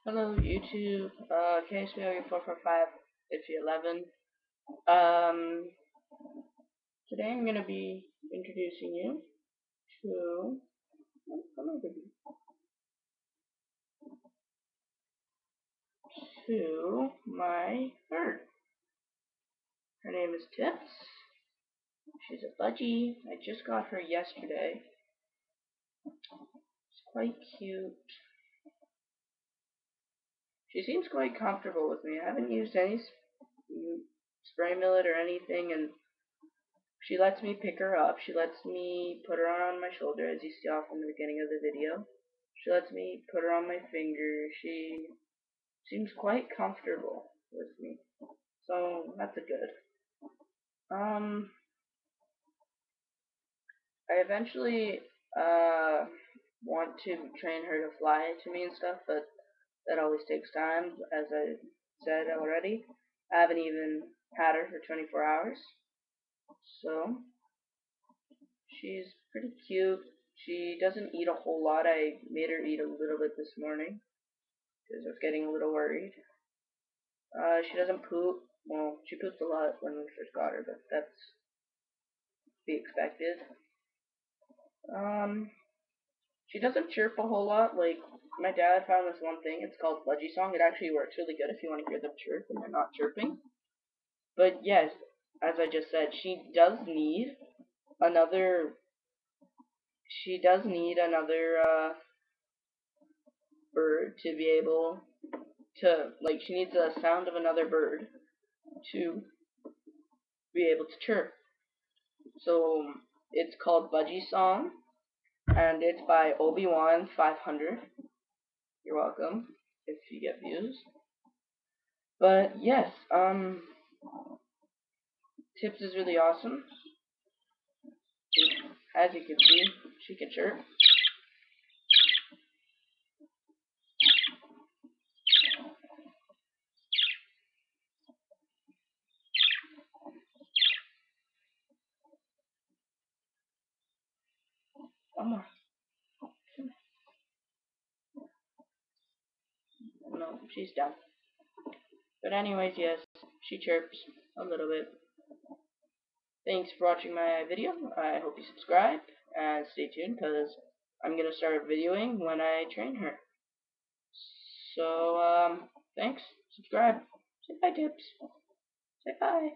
Hello YouTube, KSBW445 if you're 11. Um, Today I'm going to be introducing you to, to my bird. Her name is Tips. She's a budgie. I just got her yesterday. She's quite cute. She seems quite comfortable with me. I haven't used any spray millet or anything, and she lets me pick her up. She lets me put her on my shoulder, as you saw from the beginning of the video. She lets me put her on my finger. She seems quite comfortable with me. So that's a good. I eventually want to train her to fly to me and stuff, but that always takes time, as I said already. I haven't even had her for 24 hours. So she's pretty cute. She doesn't eat a whole lot. I made her eat a little bit this morning because I was getting a little worried. She doesn't poop. Well, she poops a lot when we first got her, but that's to be expected. She doesn't chirp a whole lot. Like, my dad found this one thing. It's called budgee song. It actually works really good if you want to hear them chirp and they're not chirping. But yes, as I just said, she does need another. She does need another bird to be able to, like, she needs the sound of another bird to be able to chirp. So it's called Budgie Song, and it's by Obi-Wan 500. You're welcome if you get views. But yes, Tips is really awesome. As you can see, she can chirp. One more. No, she's done. But anyways, yes, she chirps a little bit. Thanks for watching my video. I hope you subscribe and stay tuned because I'm going to start videoing when I train her. So, thanks. Subscribe. Say bye, Tips. Say bye.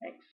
Thanks.